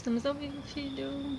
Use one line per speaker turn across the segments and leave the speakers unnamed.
Estamos ao vivo, filho.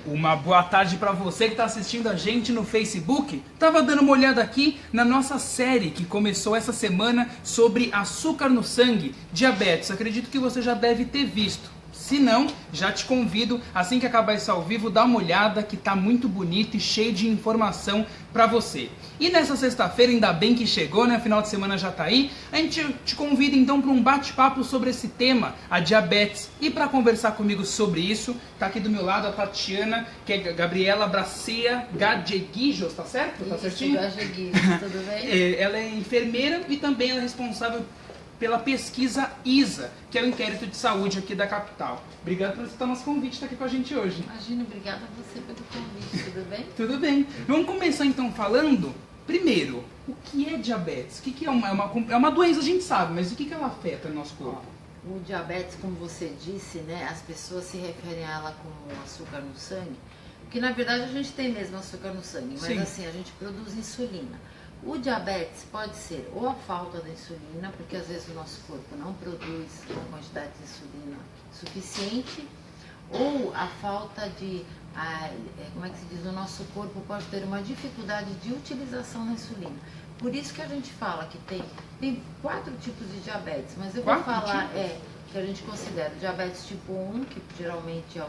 Uma boa tarde para você que está assistindo a gente no Facebook. Tava dando uma olhada aqui na nossa série que começou essa semana sobre açúcar no sangue, diabetes. Acredito que você já deve ter visto. Se não, já te convido, assim que acabar esse ao vivo, dá uma olhada que tá muito bonito e cheio de informação para você. E nessa sexta-feira, ainda bem que chegou, né? Final de semana já tá aí. A gente te convida então para um bate-papo sobre esse tema, a diabetes. E para conversar comigo sobre isso, tá aqui do meu lado a Tatiana, que é Gabriela Bracia Gadeguijos, tá certo? Tá certinho?
Gadeguijos, tudo bem?
Ela é enfermeira e também ela é responsável pela pesquisa ISA, que é o inquérito de saúde aqui da capital. Obrigado por aceitar nosso convite, estar aqui com a gente hoje.
Imagina, obrigada a você pelo convite, tudo bem?
Tudo bem. Vamos começar então falando, primeiro, o que é diabetes? O que é uma doença, a gente sabe, mas o que ela afeta no nosso corpo?
O diabetes, como você disse, né, as pessoas se referem a ela como açúcar no sangue, porque na verdade a gente tem mesmo açúcar no sangue, mas
Sim.
assim, a gente produz insulina. O diabetes pode ser ou a falta da insulina, porque às vezes o nosso corpo não produz uma quantidade de insulina suficiente, ou a falta de, como é que se diz, o nosso corpo pode ter uma dificuldade de utilização da insulina. Por isso que a gente fala que tem 4 tipos de diabetes, mas eu vou falar que a gente considera o diabetes tipo 1, que geralmente é o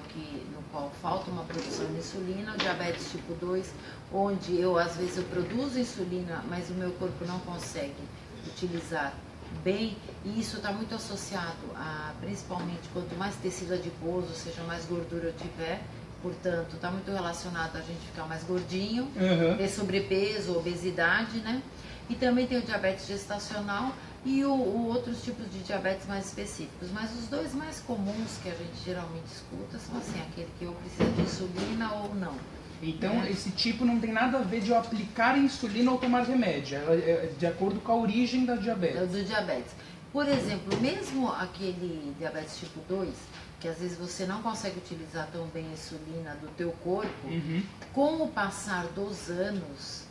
no qual falta uma produção de insulina, o diabetes tipo 2, onde às vezes eu produzo insulina, mas o meu corpo não consegue utilizar bem, e isso está muito associado a, principalmente, quanto mais tecido adiposo, ou seja, mais gordura eu tiver, portanto, está muito relacionado a gente ficar mais gordinho, ter sobrepeso, obesidade, né? E também tem o diabetes gestacional e outros tipos de diabetes mais específicos. Mas os dois mais comuns que a gente geralmente escuta são assim, aquele que eu preciso de insulina ou não.
Então, esse tipo não tem nada a ver de eu aplicar insulina ou tomar remédio. Ela é de acordo com a origem da diabetes.
Do diabetes. Por exemplo, mesmo aquele diabetes tipo 2, que às vezes você não consegue utilizar tão bem a insulina do teu corpo, com o passar dos anos,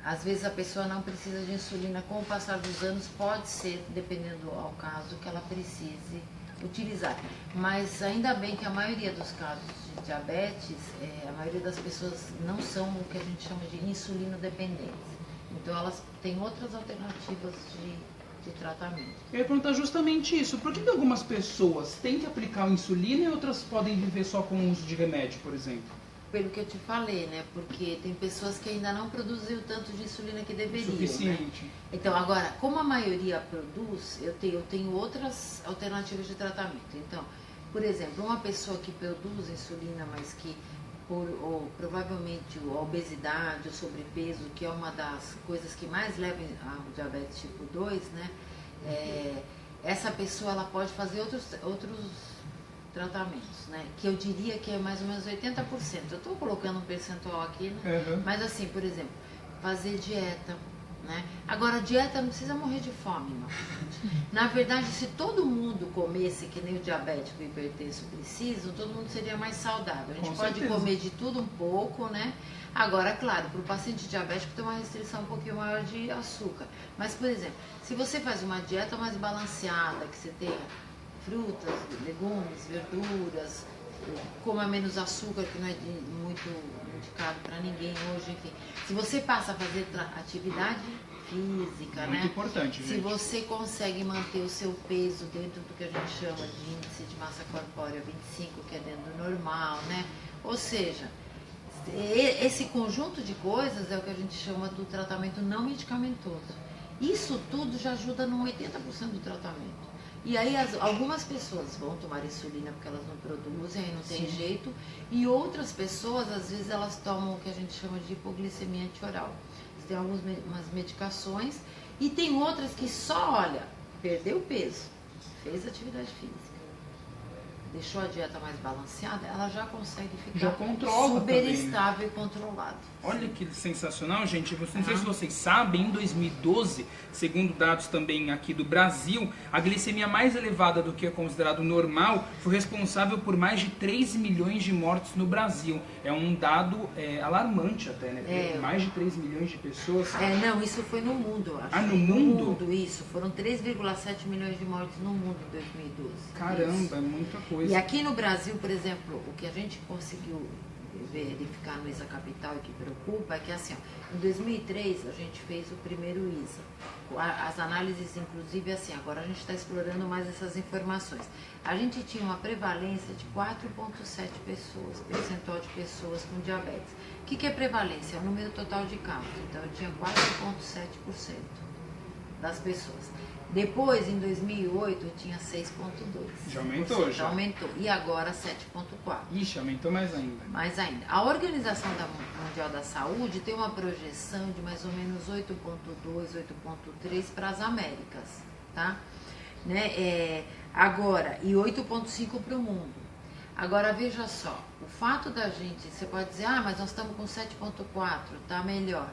às vezes a pessoa não precisa de insulina, com o passar dos anos pode ser, dependendo ao caso, que ela precise utilizar. Mas ainda bem que a maioria dos casos de diabetes, a maioria das pessoas não são o que a gente chama de insulino dependentes. Então elas têm outras alternativas de tratamento.
Eu ia perguntar justamente isso. Por que algumas pessoas têm que aplicar insulina e outras podem viver só com o uso de remédio, por exemplo?
Pelo que eu te falei, né? Porque tem pessoas que ainda não produziram o tanto de insulina que deveriam.
Suficiente.
Né? Então, agora, como a maioria produz, eu tenho outras alternativas de tratamento. Então, por exemplo, uma pessoa que produz insulina, mas que provavelmente a obesidade, o sobrepeso, que é uma das coisas que mais levam ao diabetes tipo 2, né? Essa pessoa ela pode fazer outros tratamentos, né? Que eu diria que é mais ou menos 80%. Eu estou colocando um percentual aqui, né? Mas assim, por exemplo, fazer dieta, né? Agora, a dieta não precisa morrer de fome, não. Na verdade, se todo mundo comesse que nem o diabético e o hipertenso precisam, todo mundo seria mais saudável. A gente pode comer de tudo um pouco, né? Agora, claro, para o paciente diabético tem uma restrição um pouquinho maior de açúcar. Mas, por exemplo, se você faz uma dieta mais balanceada, que você tenha frutas, legumes, verduras, coma menos açúcar, que não é muito indicado para ninguém hoje, enfim. Se você passa a fazer atividade física,
muito importante, gente.
Se você consegue manter o seu peso dentro do que a gente chama de índice de massa corpórea 25, que é dentro do normal, né? Ou seja, esse conjunto de coisas é o que a gente chama do tratamento não medicamentoso. Isso tudo já ajuda no 80% do tratamento. E aí algumas pessoas vão tomar insulina porque elas não produzem, aí não tem jeito, e outras pessoas, às vezes, elas tomam o que a gente chama de hipoglicemia antioral. Tem algumas medicações, e tem outras que só, olha, perdeu peso, fez atividade física. deixou a dieta mais balanceada, ela já consegue ficar
Já controla
super
também, né?
estável e controlado.
Olha que sensacional, gente. Não sei se vocês sabem, em 2012, segundo dados também aqui do Brasil, a glicemia mais elevada do que é considerado normal foi responsável por mais de 3 milhões de mortes no Brasil. É um dado alarmante até, né? Mais de 3 milhões de pessoas.
Não, isso foi no mundo, eu acho.
Ah, no mundo?
No mundo, isso. Foram 3,7 milhões de mortes no mundo em 2012.
Caramba,
isso.
é muita coisa.
E aqui no Brasil, por exemplo, o que a gente conseguiu verificar no ISA Capital e que preocupa é que assim, ó, em 2003 a gente fez o primeiro ISA. As análises, inclusive, assim, agora a gente está explorando mais essas informações. A gente tinha uma prevalência de 4,7 pessoas, percentual de pessoas com diabetes. O que é prevalência? É o número total de casos. Então eu tinha 4,7% das pessoas. Depois, em 2008, eu tinha 6,2%.
Já aumentou, já.
Aumentou. E agora 7,4%.
Ixi, aumentou mais ainda.
Mais ainda. A Organização Mundial da Saúde tem uma projeção de mais ou menos 8,2, 8,3 para as Américas, tá? Né? Agora, e 8,5 para o mundo. Agora, veja só, o fato da gente, você pode dizer, mas nós estamos com 7,4, tá melhor.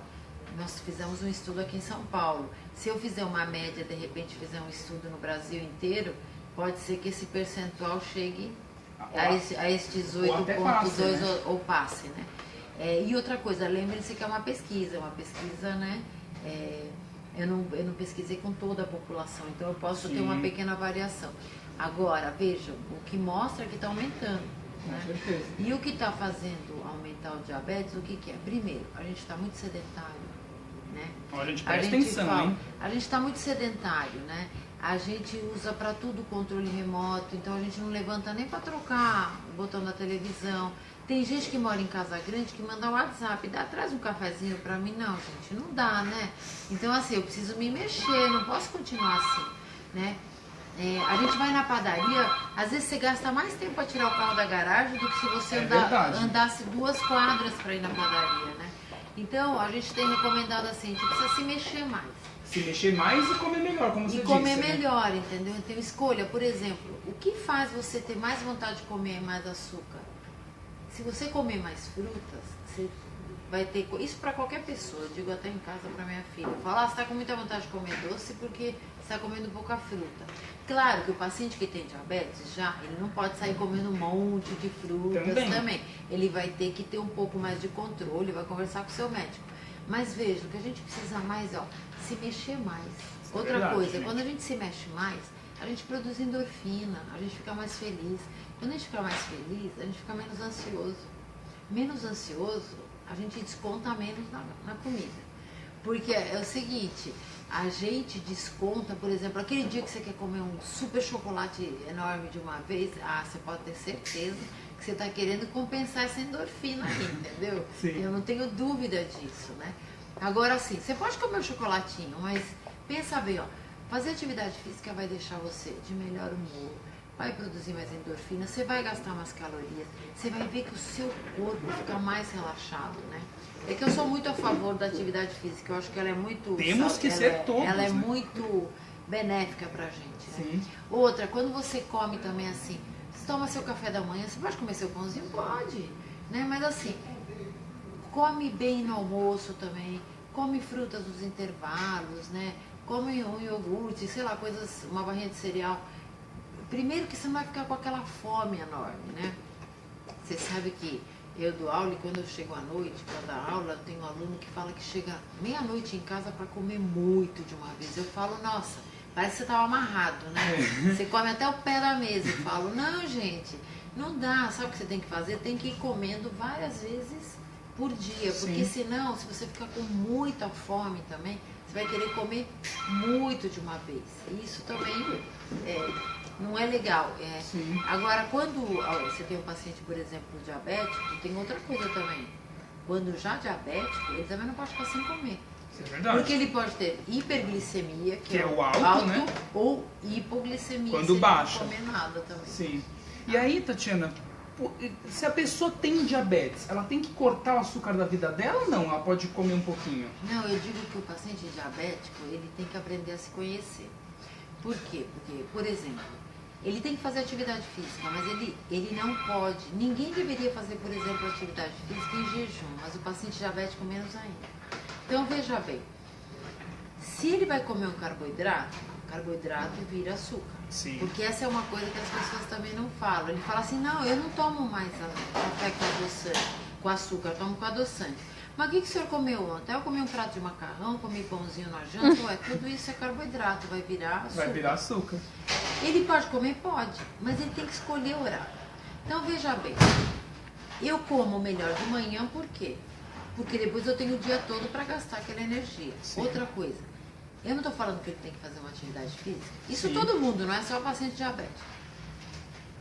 Nós fizemos um estudo aqui em São Paulo. Se eu fizer uma média, de repente fizer um estudo no Brasil inteiro, pode ser que esse percentual chegue a estes 8,2
né?
ou passe, né? E outra coisa, lembrem-se que é uma pesquisa, né? Eu não pesquisei com toda a população, então eu posso ter uma pequena variação. Agora, vejam, o que mostra que está aumentando. Né?
Com certeza.
E o que está fazendo aumentar o diabetes, o que é? Primeiro, a gente está muito sedentário. Né?
A gente presta atenção, hein?
A gente está muito sedentário, né? A gente usa para tudo controle remoto, então a gente não levanta nem para trocar o botão da televisão. Tem gente que mora em casa grande que manda WhatsApp, traz um cafezinho para mim. Não, gente, não dá, né? Então, assim, eu preciso me mexer, não posso continuar assim, né? A gente vai na padaria, às vezes você gasta mais tempo para tirar o carro da garagem do que se você andasse 2 quadras para ir na padaria, né? Então, a gente tem recomendado assim, a gente precisa se mexer mais.
Se mexer mais e comer melhor, como você disse.
E comer melhor, entendeu? Então, escolha, por exemplo, o que faz você ter mais vontade de comer mais açúcar? Se você comer mais frutas, você vai ter... Isso para qualquer pessoa, eu digo até em casa para minha filha. Eu falo, você está com muita vontade de comer doce porque você está comendo pouca fruta. Claro que o paciente que tem diabetes, ele não pode sair comendo um monte de frutas também. Ele vai ter que ter um pouco mais de controle, vai conversar com o seu médico. Mas veja, o que a gente precisa mais é se mexer mais. Outra coisa, quando a gente se mexe mais, a gente produz endorfina, a gente fica mais feliz. Quando a gente fica mais feliz, a gente fica menos ansioso. Menos ansioso, a gente desconta menos na comida. Porque é o seguinte, a gente desconta, por exemplo, aquele dia que você quer comer um super chocolate enorme de uma vez, você pode ter certeza que você está querendo compensar essa endorfina aí, entendeu?
Sim.
Eu não tenho dúvida disso, né? Agora sim, você pode comer um chocolatinho, mas pensa bem, fazer atividade física vai deixar você de melhor humor, vai produzir mais endorfina, você vai gastar mais calorias, você vai ver que o seu corpo fica mais relaxado, né? É que eu sou muito a favor da atividade física, eu acho que ela é muito...
Temos que ser todos,
ela é
né?
muito benéfica pra gente, né?
Sim.
Outra, quando você come também assim, você toma seu café da manhã, você pode comer seu pãozinho? Pode, né? Mas assim, come bem no almoço também, come frutas nos intervalos, né? Come um iogurte, sei lá, uma barrinha de cereal. Primeiro que você não vai ficar com aquela fome enorme, né? Você sabe que eu dou aula e quando eu chego à noite para dar aula, eu tenho um aluno que fala que chega meia-noite em casa para comer muito de uma vez. Eu falo, nossa, parece que você estava amarrado, né? Você come até o pé da mesa. Eu falo, não, gente, não dá. Sabe o que você tem que fazer? Tem que ir comendo várias vezes por dia. Porque senão, se você ficar com muita fome também, você vai querer comer muito de uma vez. Isso também não é legal. Agora, quando você tem um paciente, por exemplo, diabético, tem outra coisa também. Quando já diabético, ele também não pode ficar sem comer.
Isso é verdade.
Porque ele pode ter hiperglicemia, que é o
alto, né?
Ou hipoglicemia,
quando
se ele
baixa.
não comer nada também.
Sim. E aí, Tatiana, se a pessoa tem diabetes, ela tem que cortar o açúcar da vida dela ou não? Ela pode comer um pouquinho?
Não, eu digo que o paciente diabético, ele tem que aprender a se conhecer. Por quê? Porque, por exemplo, Ele tem que fazer atividade física, mas ele não pode. Ninguém deveria fazer, por exemplo, atividade física em jejum, mas o paciente diabético menos ainda. Então, veja bem, se ele vai comer um carboidrato, carboidrato vira açúcar.
Sim.
Porque essa é uma coisa que as pessoas também não falam. Ele fala assim, não, eu não tomo mais café com adoçante, com açúcar, eu tomo com adoçante. Mas o que o senhor comeu ontem? Eu comi um prato de macarrão, comi pãozinho na janta, ué, tudo isso é carboidrato, vai virar açúcar.
Vai virar açúcar.
Ele pode comer? Pode, mas ele tem que escolher o horário. Então, veja bem, eu como melhor de manhã, por quê? Porque depois eu tenho o dia todo para gastar aquela energia.
Sim.
Outra coisa, eu não estou falando que ele tem que fazer uma atividade física. Isso
Sim.
todo mundo, não é só o paciente diabético.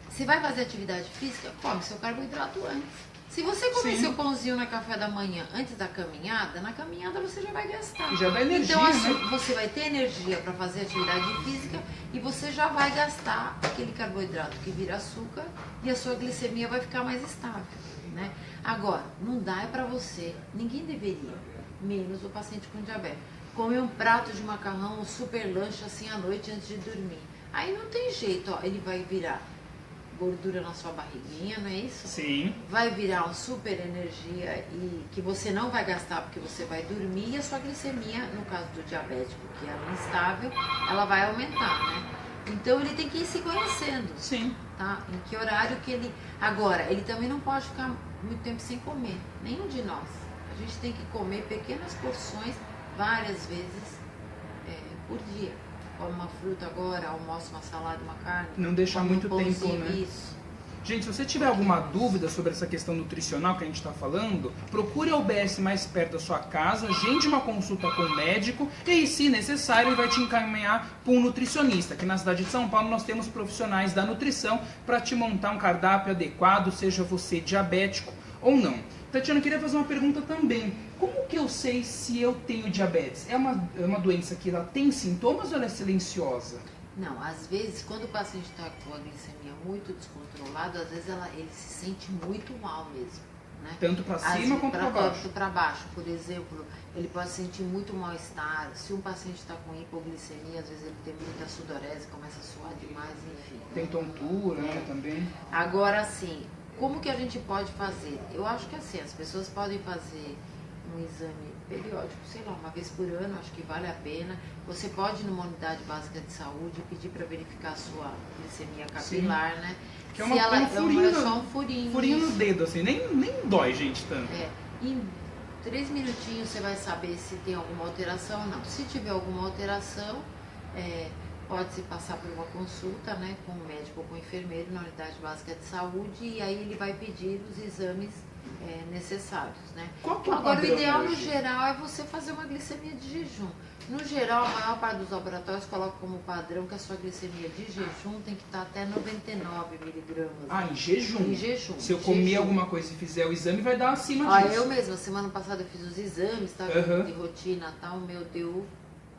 Se vai fazer atividade física, come seu carboidrato antes. Se você comer
Sim.
seu pãozinho na café da manhã antes da caminhada, na caminhada você já vai gastar.
E já dá energia,
então, assim,
né?
você vai ter energia para fazer atividade física e você já vai gastar aquele carboidrato que vira açúcar e a sua glicemia vai ficar mais estável, né? Agora, não dá é para você, ninguém deveria, menos o paciente com diabetes, comer um prato de macarrão, um super lanche assim à noite antes de dormir. Aí não tem jeito, ó, ele vai virar gordura na sua barriguinha, não é isso?
Sim.
Vai virar uma super energia e que você não vai gastar porque você vai dormir e a sua glicemia, no caso do diabético, que é instável, ela vai aumentar, né? Então ele tem que ir se conhecendo,
Sim.
tá? Em que horário que ele... Agora, ele também não pode ficar muito tempo sem comer, nenhum de nós. A gente tem que comer pequenas porções várias vezes por dia. Come uma fruta agora, almoça uma salada, uma carne.
Não deixar
come
muito
um pãozinho,
tempo, né?
Isso.
Gente, se você tiver alguma dúvida sobre essa questão nutricional que a gente está falando, procure a UBS mais perto da sua casa, agende uma consulta com o médico e aí, se necessário, ele vai te encaminhar para um nutricionista. Aqui na cidade de São Paulo nós temos profissionais da nutrição para te montar um cardápio adequado, seja você diabético ou não. Tatiana, eu queria fazer uma pergunta também. Como que eu sei se eu tenho diabetes? É uma doença que ela tem sintomas ou ela é silenciosa?
Não, às vezes, quando o paciente está com a glicemia muito descontrolada, às vezes ele se sente muito mal mesmo, né?
Tanto para cima quanto para baixo.
Tanto para baixo, por exemplo, ele pode sentir muito mal-estar. Se um paciente está com hipoglicemia, às vezes ele tem muita sudorese, começa a suar demais, enfim.
Tem tontura, né, também.
Agora, assim, como que a gente pode fazer? Eu acho que assim, as pessoas podem fazer um exame periódico, sei lá, uma vez por ano, acho que vale a pena. Você pode ir numa unidade básica de saúde pedir para verificar a sua glicemia capilar,
Sim.
né?
Que é
Se
uma,
ela
é um furinho,
só um furinho.
furinho no
isso.
dedo, assim, nem dói, gente, tanto.
Em 3 minutinhos você vai saber se tem alguma alteração ou não. Se tiver alguma alteração, pode-se passar por uma consulta, né, com o médico ou com o enfermeiro na unidade básica de saúde e aí ele vai pedir os exames necessários, né?
Qual que é o
Agora, o
padrão
ideal no
hoje?
geral é você fazer uma glicemia de jejum. No geral, a maior parte dos laboratórios coloca como padrão que a sua glicemia de jejum tem que estar até 99 miligramas.
Ah, em jejum?
Em jejum.
Se eu comer alguma coisa e fizer o exame, vai dar acima
Ah,
disso.
eu mesma, semana passada eu fiz os exames, tá?
Uhum.
De rotina e tal, o meu deu,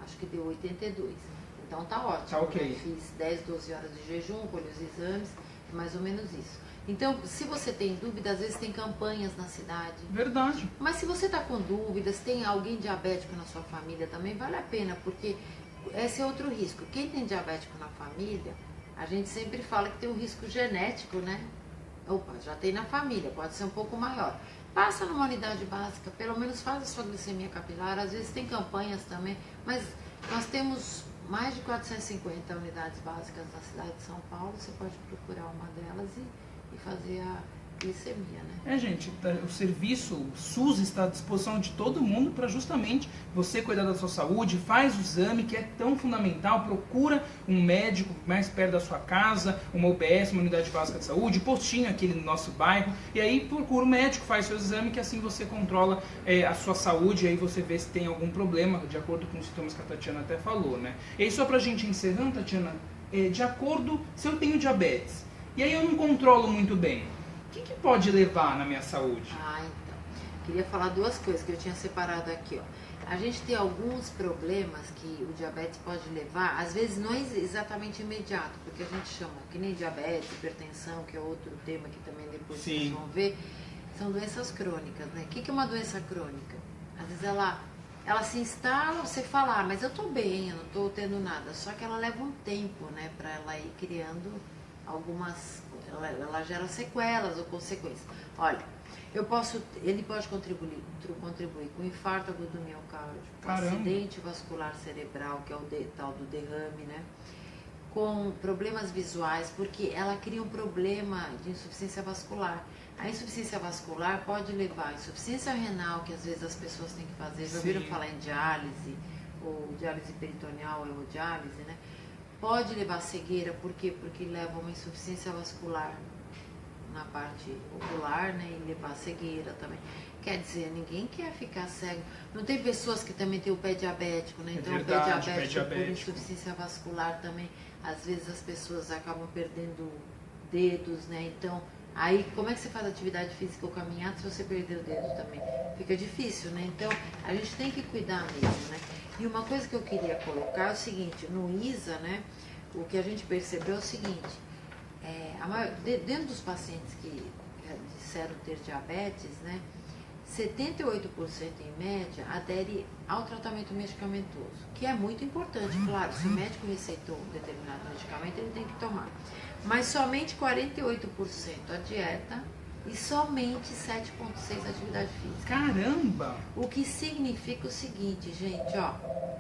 acho que deu 82. Então tá ótimo.
Tá ok.
Eu fiz 10, 12 horas de jejum, colhi os exames, mais ou menos isso. Então, se você tem dúvida, às vezes tem campanhas na cidade.
Verdade.
Mas se você está com dúvidas, tem alguém diabético na sua família também, vale a pena, porque esse é outro risco. Quem tem diabético na família, a gente sempre fala que tem um risco genético, né? Opa, já tem na família, pode ser um pouco maior. Passa numa unidade básica, pelo menos faz a sua glicemia capilar, às vezes tem campanhas também, mas nós temos mais de 450 unidades básicas na cidade de São Paulo, você pode procurar uma delas e fazer a glicemia, né?
Gente, o serviço, o SUS está à disposição de todo mundo para justamente você cuidar da sua saúde, faz o exame que é tão fundamental, procura um médico mais perto da sua casa, uma UBS, uma unidade básica de saúde, postinho aqui no nosso bairro, e aí procura o médico, faz seu exame, que assim você controla a sua saúde, e aí você vê se tem algum problema, de acordo com os sintomas que a Tatiana até falou, né? E aí só pra gente encerrando, Tatiana, de acordo, se eu tenho diabetes, e aí eu não controlo muito bem, o que pode levar na minha saúde?
Ah, então. Queria falar duas coisas que eu tinha separado aqui, ó. A gente tem alguns problemas que o diabetes pode levar, às vezes não é exatamente imediato, porque a gente chama, que nem diabetes, hipertensão, que é outro tema que também depois
Sim.
vocês vão ver, são doenças crônicas, né? O que é uma doença crônica? Às vezes ela ela se instala, você fala, mas eu tô bem, eu não tô tendo nada. Só que ela leva um tempo, né, para ela ir criando algumas, ela gera sequelas ou consequências. Olha, ele pode contribuir com infarto agudo do miocárdio, com acidente vascular cerebral, que é o tal do derrame, né? Com problemas visuais, porque ela cria um problema de insuficiência vascular. A insuficiência vascular pode levar à insuficiência renal, que às vezes as pessoas têm que fazer. Já ouviram falar em diálise, ou diálise peritoneal, hemodiálise, né? Pode levar à cegueira, por quê? Porque leva a uma insuficiência vascular na parte ocular, né? E levar à cegueira também. Quer dizer, ninguém quer ficar cego. Não tem pessoas que também têm o pé diabético, né? Então,
verdade,
o pé diabético por insuficiência vascular também. Às vezes as pessoas acabam perdendo dedos, né? Então, aí como é que você faz atividade física ou caminhada se você perder o dedo também? Fica difícil, né? Então, a gente tem que cuidar mesmo, né? E uma coisa que eu queria colocar é o seguinte, no ISA, né? O que a gente percebeu é o seguinte, dentro dos pacientes que disseram ter diabetes, né? 78% em média adere ao tratamento medicamentoso, que é muito importante, claro, se o médico receitou um determinado medicamento, ele tem que tomar. Mas somente 48% a dieta e somente 7,6% a atividade física.
Caramba!
O que significa o seguinte, gente, ó,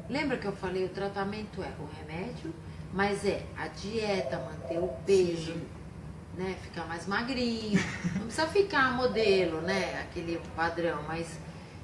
lembra que eu falei, o tratamento é o remédio, mas é a dieta, manter o peso, né, ficar mais magrinho, não precisa ficar modelo, né, aquele padrão, mas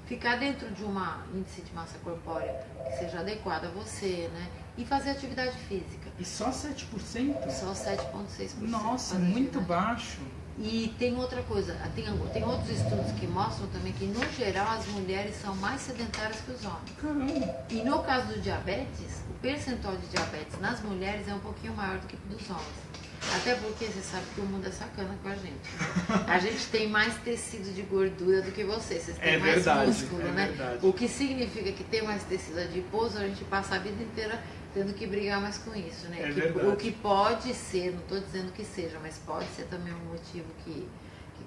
ficar dentro de uma índice de massa corpórea que seja adequado a você, né, e fazer atividade física.
E só 7%?
Só 7,6%.
Nossa, muito baixo.
E tem outra coisa, tem outros estudos que mostram também que, no geral, as mulheres são mais sedentárias que os homens.
Caramba!
E no caso do diabetes, o percentual de diabetes nas mulheres é um pouquinho maior do que dos homens. Até porque você sabe que o mundo é sacana com a gente. A gente tem mais tecido de gordura do que vocês. Vocês têm mais músculo, né?
Verdade.
O que significa que ter mais tecido adiposo, a gente passa a vida inteira tendo que brigar mais com isso, né? O que pode ser, não estou dizendo que seja, mas pode ser também um motivo que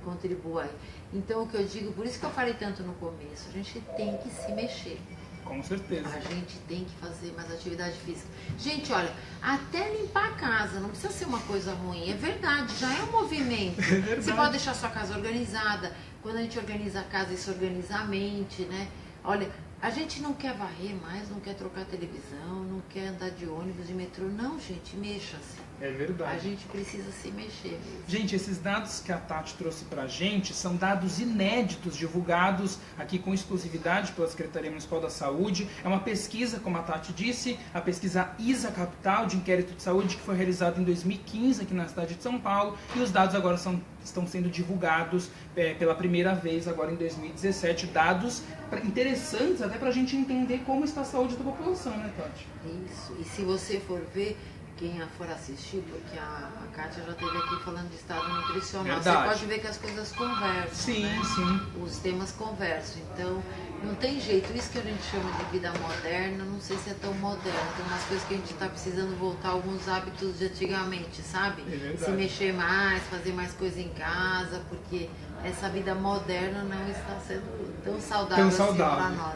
contribua aí. Então, o que eu digo, por isso que eu falei tanto no começo, a gente tem que se mexer.
Com certeza.
A gente tem que fazer mais atividade física. Gente, olha, até limpar a casa, não precisa ser uma coisa ruim. É verdade, já é um movimento. Você pode deixar a sua casa organizada. Quando a gente organiza a casa, isso organiza a mente, né? Olha, a gente não quer varrer mais, não quer trocar televisão, não quer andar de ônibus, de metrô. Não, gente, mexa-se.
É verdade.
A gente precisa se mexer mesmo.
Gente, esses dados que a Tati trouxe pra gente são dados inéditos, divulgados aqui com exclusividade pela Secretaria Municipal da Saúde. É uma pesquisa, como a Tati disse, a pesquisa ISA Capital, de inquérito de saúde, que foi realizada em 2015 aqui na cidade de São Paulo. E os dados agora estão sendo divulgados pela primeira vez agora em 2017. Dados interessantes até pra gente entender como está a saúde da população, né, Tati?
Isso. E se você for ver, quem for assistir, porque a Kátia já esteve aqui falando de estado nutricional,
Verdade.
Você pode ver que as coisas conversam,
sim,
né?
Sim.
Os temas conversam, então não tem jeito. Isso que a gente chama de vida moderna, não sei se é tão moderno. Tem umas coisas que a gente está precisando voltar a alguns hábitos de antigamente, sabe?
É verdade.
Se mexer mais, fazer mais coisa em casa, porque essa vida moderna não está sendo tão saudável, assim para nós.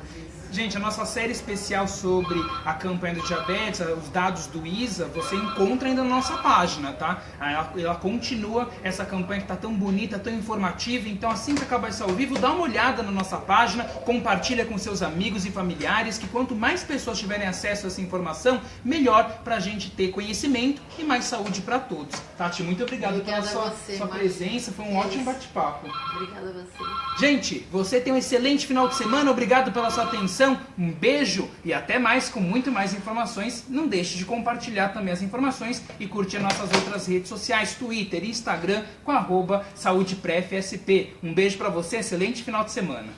Gente, a nossa série especial sobre a campanha do diabetes, os dados do ISA, você encontra ainda na nossa página, tá? Ela continua, essa campanha que tá tão bonita, tão informativa. Então, assim que acabar isso ao vivo, dá uma olhada na nossa página, compartilha com seus amigos e familiares, que quanto mais pessoas tiverem acesso a essa informação, melhor pra gente ter conhecimento e mais saúde pra todos. Tati, muito obrigado pela sua presença, foi um ótimo bate-papo.
Obrigada a você.
Gente, você tem um excelente final de semana, obrigado pela sua atenção. Um beijo e até mais com muito mais informações. Não deixe de compartilhar também as informações e curtir nossas outras redes sociais, Twitter e Instagram com @SaudePrefSP. Um beijo pra você, excelente final de semana.